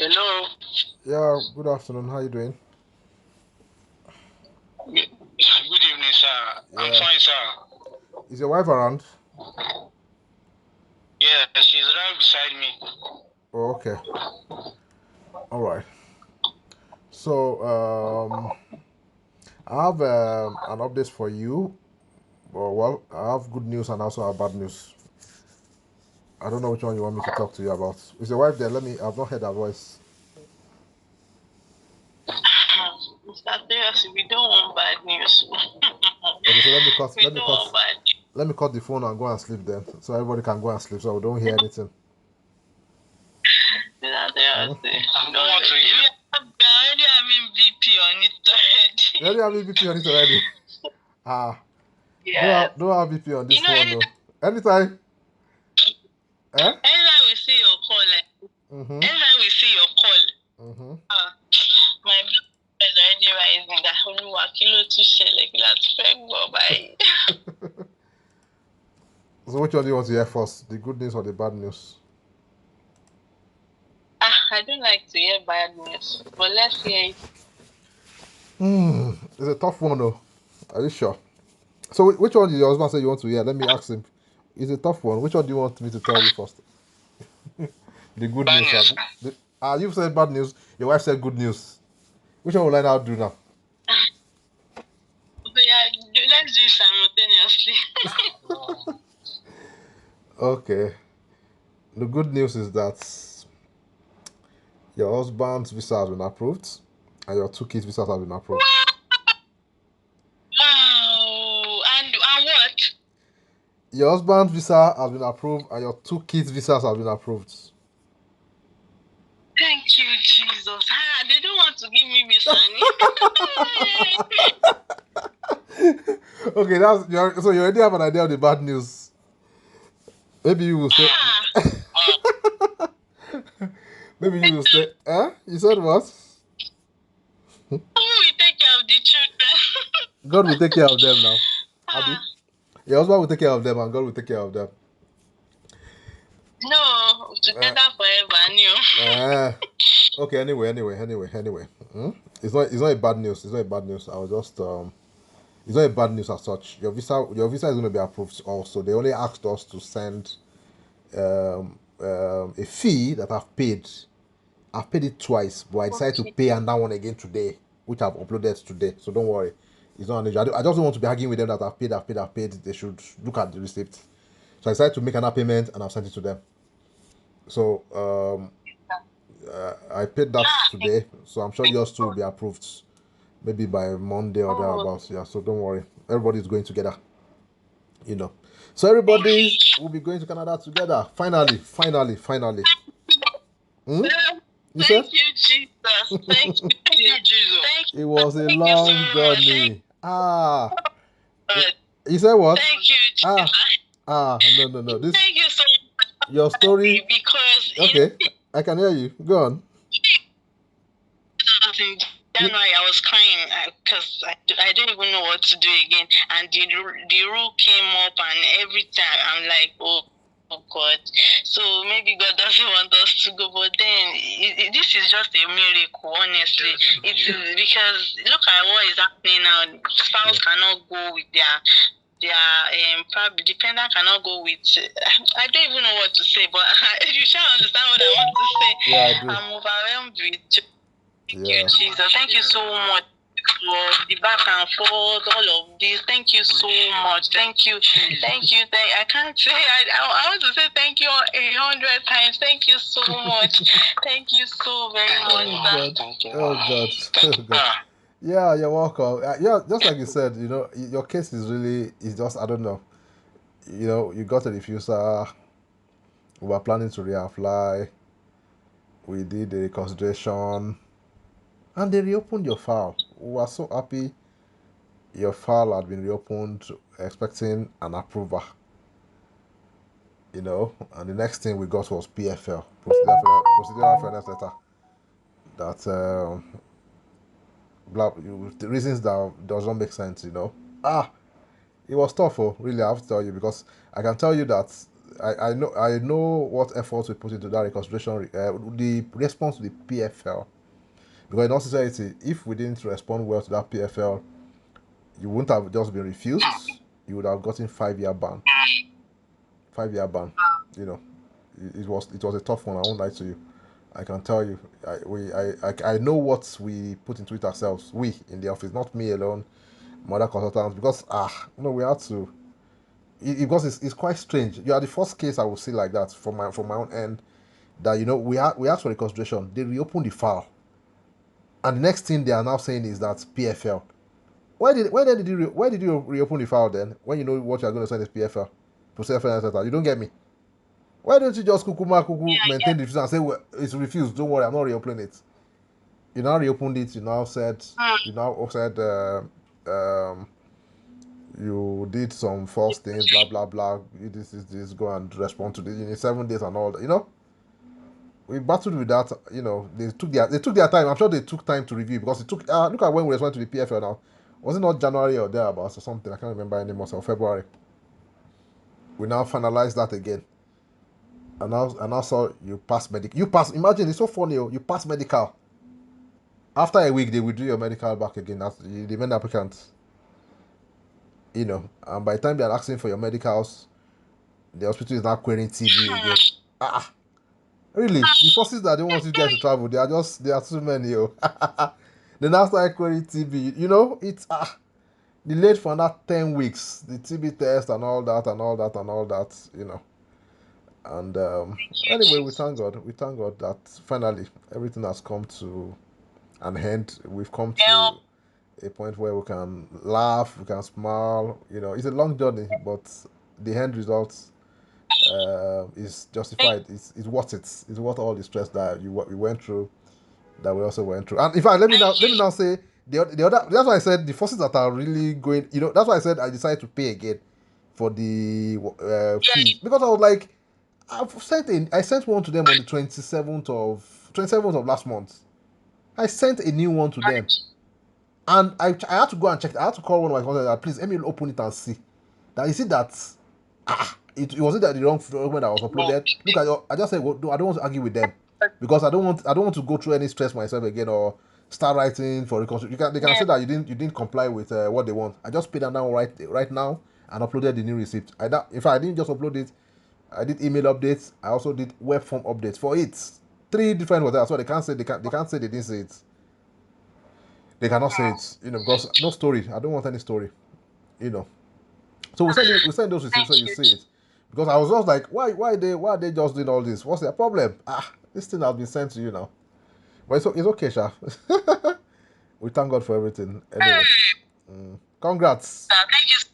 Hello. Yeah, good afternoon. How you doing? Good evening, sir. I'm Yeah. fine, sir. Is your wife around? Yeah, she's right beside me. Oh, okay. All right. So, I have an update for you. Well, I have good news and also have bad news. I don't know which one you want me to talk to you about. Is your wife there? I've not heard her voice. Mr. Seriously, we don't want bad news. Okay, so let me cut. We don't want bad news. Let me cut the phone and go and sleep then, so everybody can go and sleep, so we don't hear anything. Mr. Hmm? Seriously, I don't want to hear. We are already having BP on it You already have BP on it already. Ah, Yes. don't have BP on this You know, phone though. Anytime. Eh? anytime we see your call, Mm-hmm. anytime we see your call, Mm-hmm. my blood is already rising. That Olúwa kí ló tún ṣẹlẹ̀ kí la tún fẹ́ gbọ́ báyìí. So which one do you want to hear first? The good news or the bad news? I don't like to hear bad news, but let's hear it. It's a tough one though. Are you sure? So which one did your husband say you want to hear? Let me ask him. It's a tough one. Which one do you want me to tell you first? The good Bad news. news. You said bad news. Your wife said good news. Which one will I now do now? But yeah, let's do it simultaneously. Okay. The good news is that your husband's visa has been approved and your two kids' visas have been approved. Wow. And what? Your husband's visa has been approved and your two kids' visas have been approved. Thank you, Jesus. They don't want to give me Miss Annie. Okay, so you already have an idea of the bad news. Maybe you will say. Maybe you will say. You said what? Who will take care of the children? God will take care of them now. Abi? Your husband will take care of them and God will take care of them. No, together forever, new. Okay. Anyway. It's not a bad news. It's not a bad news. I was just It's not a bad news as such. Your visa is going to be approved also. They only asked us to send a fee that I've paid. I've paid it twice, but I decided to pay another one again today, which I've uploaded today. So don't worry. It's not an issue. I just don't want to be arguing with them that I've paid. They should look at the receipt. So I decided to make another payment and I've sent it to them. So I paid that today. So I'm sure yours too will be approved maybe by Monday or thereabouts. Yeah, so don't worry. Everybody's going together. So everybody will be going to Canada together. Finally. Hmm? You said? Thank you, Jesus. Thank you, Jesus. It was a long journey. You said what? Thank you, Jesus. No. Thank you so much. Your story. Because Okay, I can hear you. Go on. in January I was crying because I don't even know what to do again, and the rule came up, and every time I'm like, oh God. So maybe God doesn't want us to go, but then this is just a miracle, honestly. It is, because look at what is happening now. Spouse cannot go with their probably dependent cannot go with. I don't even know what to say, but you shall understand what I want to say. Yeah, I do. I'm overwhelmed with. Thank you, Jesus. Thank you so much for the back and forth, all of this. Thank you so much. Thank you. I can't say. I want to say thank you 100 times. Thank you so much. Thank you so very much. Oh God. Yeah, you're welcome. Yeah, just like you said, your case is just, I don't know. You got a refuser. We were planning to reapply. We did the reconsideration. And they reopened your file. We were so happy your file had been reopened, expecting an approval. And the next thing we got was PFL, Procedural Fairness Letter. That the reasons that doesn't make sense. It was tough, really, I have to tell you, because I can tell you that I know what efforts we put into that reconsideration, the response to the PFL. Because in all sincerity, if we didn't respond well to that PFL, you wouldn't have just been refused. You would have gotten 5-year ban. 5-year ban. You know, it was a tough one. I won't lie to you. I can tell you. I know what we put into it ourselves. We in the office, not me alone. Mother consultants, because we had to. Because it's quite strange. You are the first case I would see like that from my own end. That we asked for reconsideration. They reopened the file, and the next thing they are now saying is that PFL. Why did you reopen the file then? When you know what you are going to send is PFL, Procedural, etc. You don't get me. Why don't you just kuku maintain the refusal and say, well, it's refused, don't worry, I'm not reopening it. You now reopened it, you now said you did some false things, blah blah blah. This, go and respond to this in 7 days and all that. We battled with that. They took their time. I'm sure they took time to review because it took. Look at when we responded to the PFL now. Was it not January or thereabouts or something? I can't remember anymore. So February. We now finalized that again. And I saw you pass medical. You pass. Imagine, it's so funny. You pass medical. After a week, they will do your medical back again. That's the main applicant. And by the time they are asking for your medicals, the hospital is now querying TB again. Really? The forces that don't want you guys to travel, they are too many. They now start querying TB. It's delayed for another 10 weeks. The TB test and all that and all that and all that. And anyway, we thank God. We thank God that finally everything has come to an end. We've come to a point where we can laugh, we can smile. It's a long journey, but the end result is justified. It's worth it. It's worth all the stress that we went through, that we also went through. And in fact, let me now say the other. That's why I said the forces that are really going. That's why I said I decided to pay again for the fees, because I was like, I sent one to them on the 27th of last month. I sent a new one to them, and I had to go and check. I had to call one of my contacts. Please let me open it and see. That you see that it wasn't that the wrong document that was uploaded. Look at I just said, well, no, I don't want to argue with them because I don't want to go through any stress myself again or start writing for reconsideration. They can say that you didn't comply with what they want. I just paid them now right now and uploaded the new receipt. In fact, I didn't just upload it. I did email updates. I also did web form updates for it. 3 different ones. So they can't say they didn't say it. They cannot say it, because no story. I don't want any story, So we send those receipts so you see it. Because I was just like, why are they just doing all this? What's their problem? This thing has been sent to you now. But it's okay, Sha. We thank God for everything. Anyway. Congrats.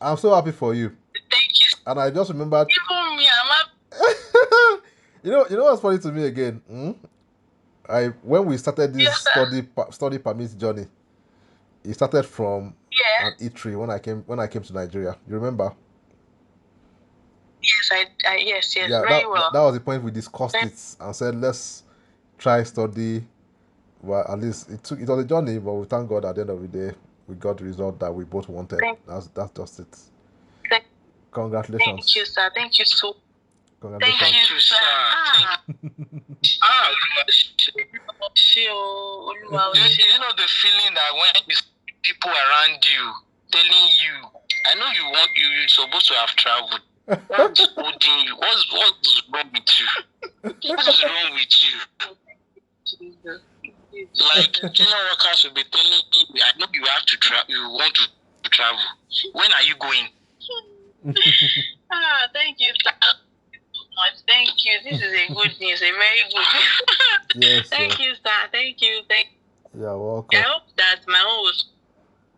I'm so happy for you. Thank you. And I just remembered. Even me, I'm You know what's funny to me again? When we started this study permit journey, it started from an E3 when I came to Nigeria. You remember? Yes, yes, Yeah, very well. That was the point we discussed it and said let's try study. Well, at least it was a journey, but we thank God at the end of the day we got the result that we both wanted. That's just it. Congratulations. Thank you, sir. Thank you so. Congratulations. Thank you, sir. You know the feeling that when you see people around you telling you, I know you're supposed to have traveled. What's holding you? What's wrong with you? What is wrong with you? Like general workers will be telling me, I know you have to travel. You want to travel. When are you going? Thank you so much. Thank you. This is a good news. A very good news. Yes. Thank you, sir. Thank you. Yeah, welcome. I hope that my own was.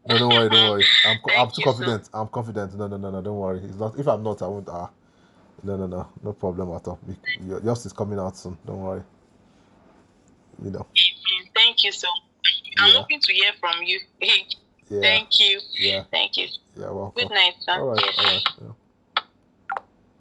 No, don't worry. I'm too confident. I'm confident. No, don't worry. It's not. If I'm not, I won't. No problem at all. Yours is coming out soon. Don't worry. Thank you so much. I'm hoping to hear from you. Yeah. Thank you. Yeah. Thank you. Yeah, welcome. Good night, sir. All right. Yeah.